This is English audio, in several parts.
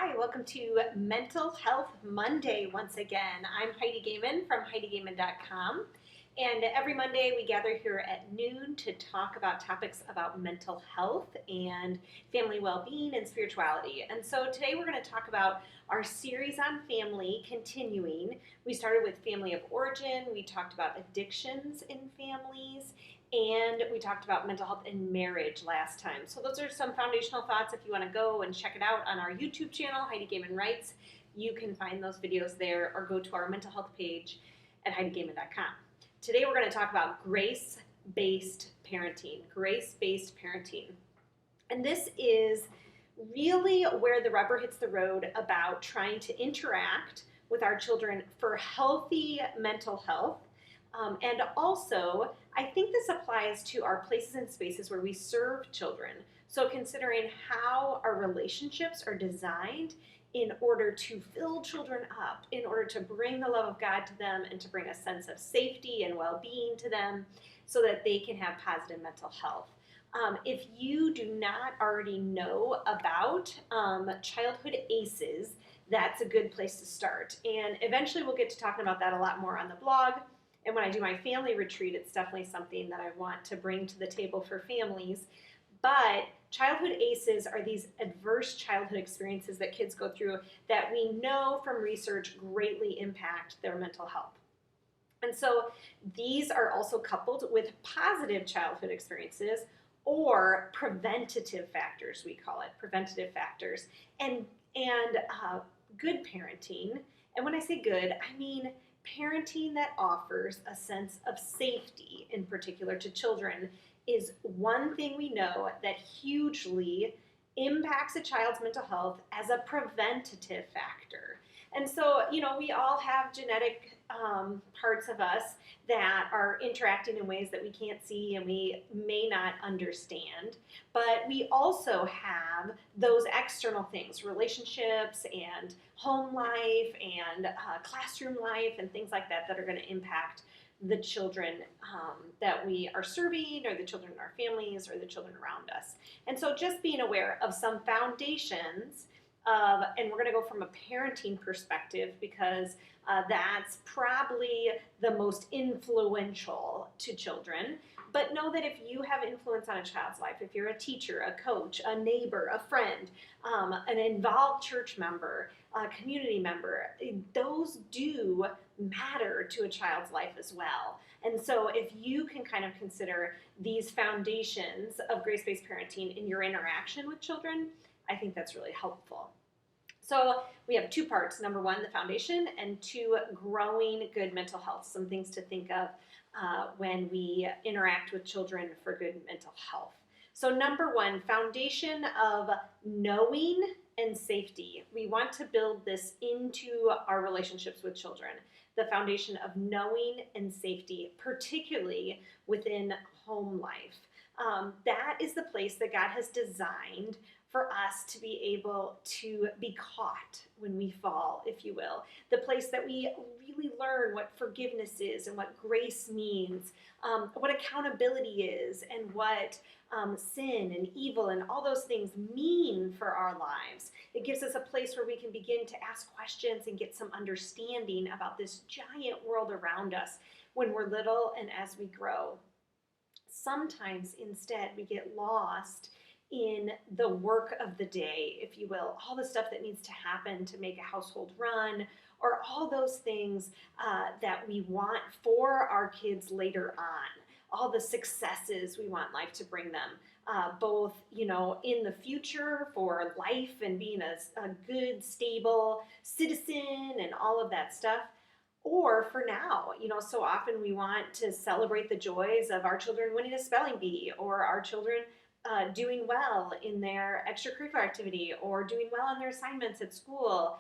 Hi, welcome to Mental Health Monday once again. I'm Heidi Gaiman from HeidiGaiman.com. And every Monday we gather here at noon to talk about topics about mental health and family well-being and spirituality. And so today we're going to talk about our series on family continuing. We started with family of origin, we talked about addictions in families, and we talked about mental health and marriage last time. So those are some foundational thoughts. If you want to go and check it out on our YouTube channel, Heidi Gaiman Writes, you can find those videos there or go to our mental health page at HeidiGaiman.com. Today we're going to talk about grace-based parenting. Grace-based parenting. And this is really where the rubber hits the road about trying to interact with our children for healthy mental health. And also, I think this applies to our places and spaces where we serve children. So considering how our relationships are designed in order to fill children up, in order to bring the love of God to them and to bring a sense of safety and well-being to them so that they can have positive mental health. If you do not already know about childhood ACEs, that's a good place to start. And eventually we'll get to talking about that a lot more on the blog. And when I do my family retreat, it's definitely something that I want to bring to the table for families. But childhood ACEs are these adverse childhood experiences that kids go through that we know from research greatly impact their mental health. And so these are also coupled with positive childhood experiences or preventative factors, we call it, preventative factors, and good parenting. And when I say good, I mean parenting that offers a sense of safety, in particular to children, is one thing we know that hugely impacts a child's mental health as a preventative factor. And so, we all have genetic parts of us that are interacting in ways that we can't see and we may not understand. But we also have those external things, relationships and home life and classroom life and things like that are going to impact the children that we are serving, or the children in our families, or the children around us. And so just being aware of some foundations and we're going to go from a parenting perspective because that's probably the most influential to children. But know that if you have influence on a child's life, if you're a teacher, a coach, a neighbor, a friend, an involved church member, a community member, those do matter to a child's life as well. And so if you can kind of consider these foundations of grace-based parenting in your interaction with children, I think that's really helpful. So we have two parts. Number one, the foundation, and two, growing good mental health. Some things to think of when we interact with children for good mental health. So number one, foundation of knowing and safety. We want to build this into our relationships with children. The foundation of knowing and safety, particularly within home life. That is the place that God has designed for us to be able to be caught when we fall, if you will. The place that we really learn what forgiveness is and what grace means, what accountability is, and what sin and evil and all those things mean for our lives. It gives us a place where we can begin to ask questions and get some understanding about this giant world around us when we're little and as we grow. Sometimes instead we get lost in the work of the day, if you will, all the stuff that needs to happen to make a household run, or all those things that we want for our kids later on, all the successes we want life to bring them, both, in the future for life and being a good, stable citizen and all of that stuff, or for now. So often we want to celebrate the joys of our children winning a spelling bee, or our children doing well in their extracurricular activity, or doing well on their assignments at school.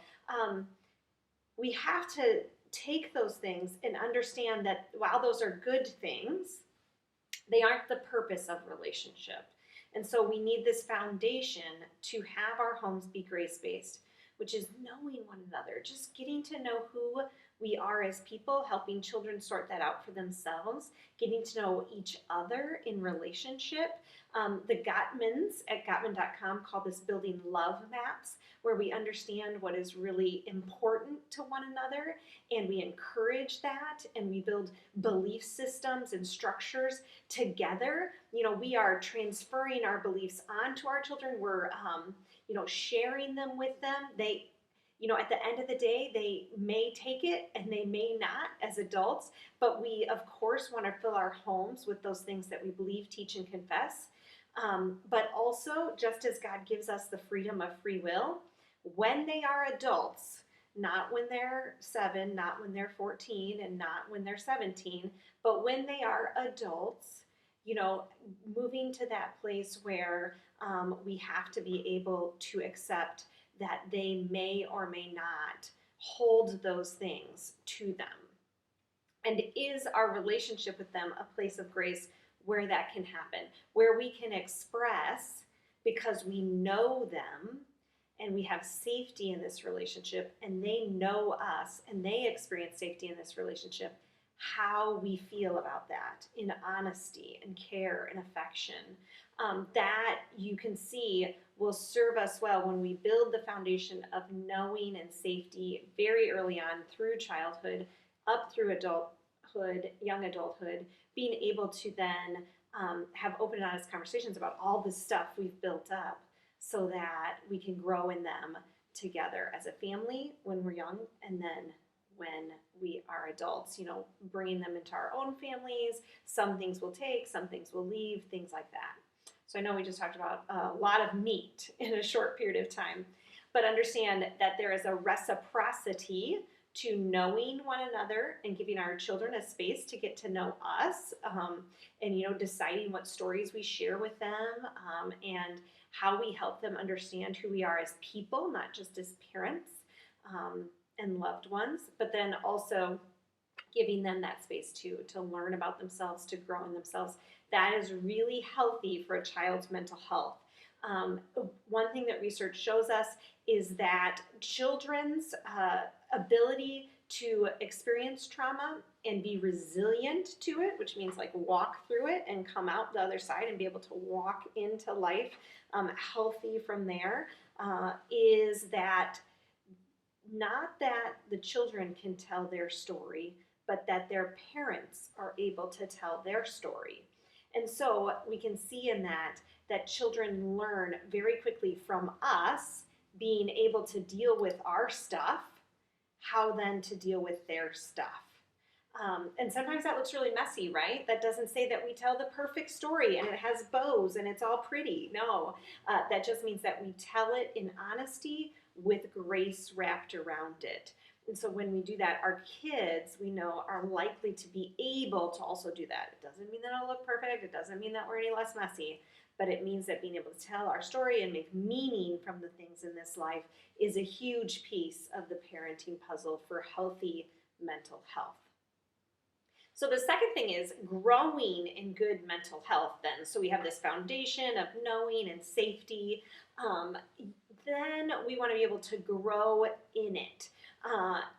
We have to take those things and understand that while those are good things, they aren't the purpose of relationship. And so we need this foundation to have our homes be grace-based, which is knowing one another, just getting to know who we are as people, helping children sort that out for themselves, getting to know each other in relationship, The Gottmans at Gottman.com call this building love maps, where we understand what is really important to one another and we encourage that and we build belief systems and structures together. We are transferring our beliefs onto our children. We're, sharing them with them. They, at the end of the day, they may take it and they may not as adults, but we, of course, want to fill our homes with those things that we believe, teach, and confess. But also, just as God gives us the freedom of free will, when they are adults, not when they're 7, not when they're 14, and not when they're 17, but when they are adults, moving to that place where we have to be able to accept that they may or may not hold those things to them. And is our relationship with them a place of grace where that can happen, where we can express, because we know them and we have safety in this relationship and they know us and they experience safety in this relationship, how we feel about that in honesty and care and affection. That you can see will serve us well when we build the foundation of knowing and safety very early on through childhood, up through adulthood, young adulthood, being able to then have open and honest conversations about all the stuff we've built up so that we can grow in them together as a family when we're young, and then when we are adults, bringing them into our own families. Some things will take, some things will leave, things like that. So I know we just talked about a lot of meat in a short period of time, but understand that there is a reciprocity to knowing one another and giving our children a space to get to know us, and deciding what stories we share with them, and how we help them understand who we are as people, not just as parents and loved ones, but then also giving them that space to learn about themselves, to grow in themselves. That is really healthy for a child's mental health. One thing that research shows us is that children's ability to experience trauma and be resilient to it, which means like walk through it and come out the other side and be able to walk into life healthy from there, is that not that the children can tell their story, but that their parents are able to tell their story. And so we can see in that children learn very quickly from us being able to deal with our stuff, how then to deal with their stuff. And sometimes that looks really messy, right? That doesn't say that we tell the perfect story and it has bows and it's all pretty. No, that just means that we tell it in honesty with grace wrapped around it. And so when we do that, our kids, we know, are likely to be able to also do that. It doesn't mean that it'll look perfect. It doesn't mean that we're any less messy. But it means that being able to tell our story and make meaning from the things in this life is a huge piece of the parenting puzzle for healthy mental health. So the second thing is growing in good mental health then. So we have this foundation of knowing and safety. Then we want to be able to grow in it.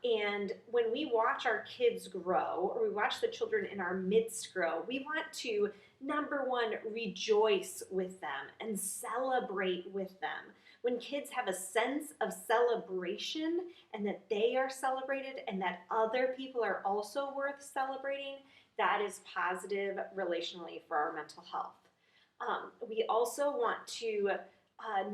And when we watch our kids grow, or we watch the children in our midst grow, we want to, number one, rejoice with them and celebrate with them. When kids have a sense of celebration and that they are celebrated and that other people are also worth celebrating, that is positive relationally for our mental health. We also want to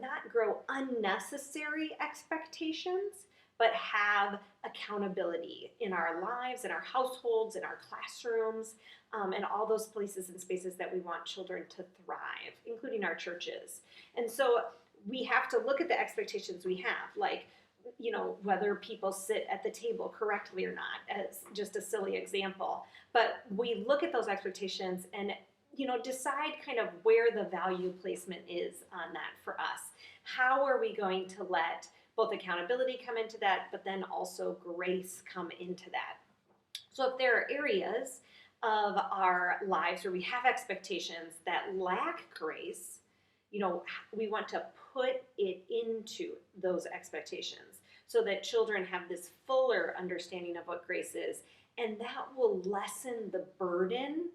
not grow unnecessary expectations, but have accountability in our lives, in our households, in our classrooms, and all those places and spaces that we want children to thrive, including our churches. And so we have to look at the expectations we have, like, whether people sit at the table correctly or not, as just a silly example. But we look at those expectations and decide kind of where the value placement is on that for us. How are we going to let both accountability come into that, but then also grace come into that? So if there are areas of our lives where we have expectations that lack grace, we want to put it into those expectations so that children have this fuller understanding of what grace is, and that will lessen the burden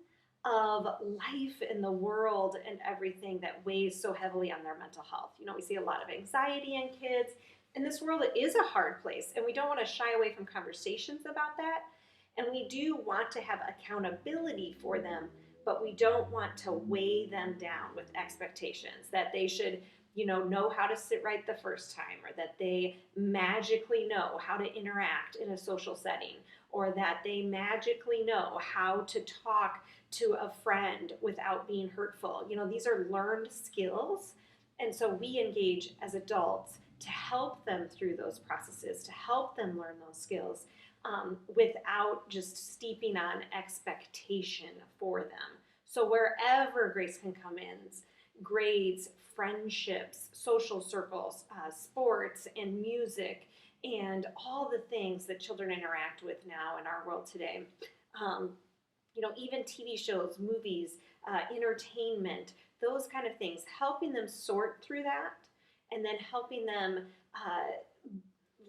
of life in the world and everything that weighs so heavily on their mental health. We see a lot of anxiety in kids. In this world, it is a hard place, and we don't want to shy away from conversations about that. And we do want to have accountability for them, but we don't want to weigh them down with expectations that they should, know how to sit right the first time, or that they magically know how to interact in a social setting, or that they magically know how to talk to a friend without being hurtful. These are learned skills. And so we engage as adults to help them through those processes, to help them learn those skills without just steeping on expectation for them. So wherever grace can come in, grades, friendships, social circles, sports, and music, and all the things that children interact with now in our world today. Even TV shows, movies, entertainment, those kind of things, helping them sort through that, and then helping them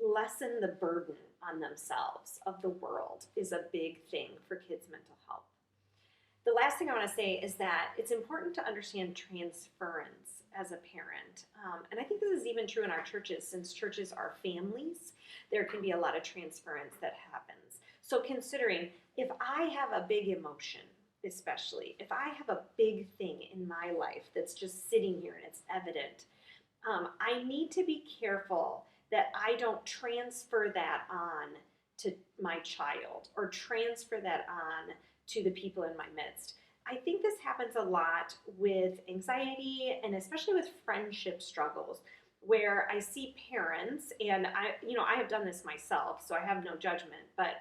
lessen the burden on themselves of the world is a big thing for kids' mental health. The last thing I want to say is that it's important to understand transference as a parent. And I think this is even true in our churches. Since churches are families, there can be a lot of transference that happens. So considering if I have a big emotion, especially if I have a big thing in my life that's just sitting here and it's evident, I need to be careful that I don't transfer that on to my child or transfer that on to the people in my midst. I think this happens a lot with anxiety and especially with friendship struggles, where I see parents, and I have done this myself, so I have no judgment, but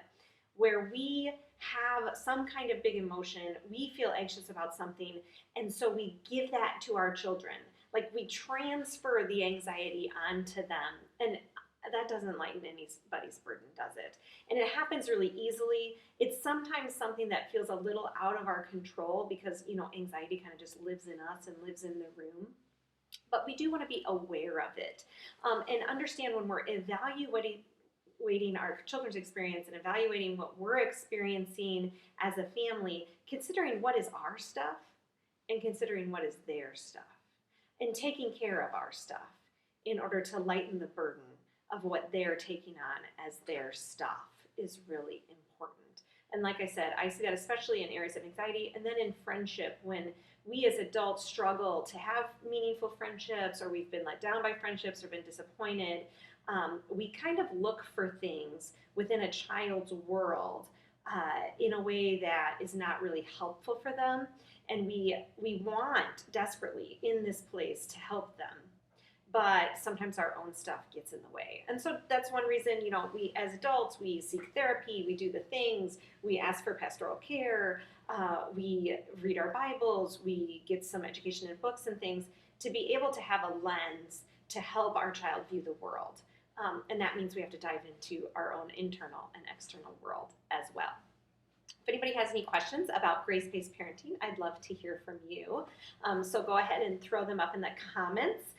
where we have some kind of big emotion, we feel anxious about something, and so we give that to our children. Like we transfer the anxiety onto them, and that doesn't lighten anybody's burden, does it? And it happens really easily. It's sometimes something that feels a little out of our control because, anxiety kind of just lives in us and lives in the room. But we do want to be aware of it and understand when we're evaluating our children's experience and evaluating what we're experiencing as a family, considering what is our stuff and considering what is their stuff, and taking care of our stuff in order to lighten the burden of what they're taking on as their stuff is really important. And like I said, I see that especially in areas of anxiety and then in friendship, when we as adults struggle to have meaningful friendships, or we've been let down by friendships or been disappointed. We kind of look for things within a child's world in a way that is not really helpful for them. And we want desperately in this place to help them. But sometimes our own stuff gets in the way. And so that's one reason, we as adults, we seek therapy, we do the things, we ask for pastoral care, we read our Bibles, we get some education in books and things to be able to have a lens to help our child view the world. And that means we have to dive into our own internal and external world as well. If anybody has any questions about grace-based parenting, I'd love to hear from you. So go ahead and throw them up in the comments.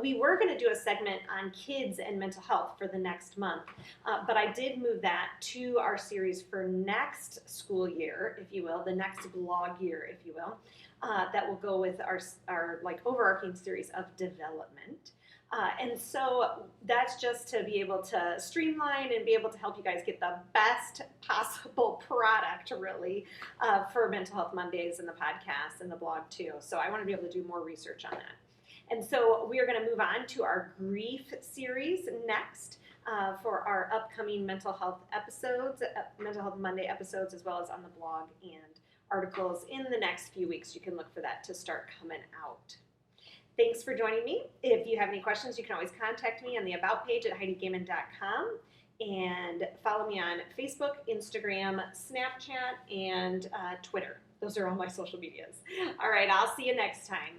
We were going to do a segment on kids and mental health for the next month, but I did move that to our series for next school year, if you will, the next blog year, if you will, that will go with our like overarching series of development. And so that's just to be able to streamline and be able to help you guys get the best possible product, really, for Mental Health Mondays and the podcast and the blog, too. So I want to be able to do more research on that. And so we are going to move on to our grief series next for our upcoming mental health episodes, Mental Health Monday episodes, as well as on the blog and articles in the next few weeks. You can look for that to start coming out. Thanks for joining me. If you have any questions, you can always contact me on the About page at HeidiGaiman.com, and follow me on Facebook, Instagram, Snapchat, and Twitter. Those are all my social medias. All right, I'll see you next time.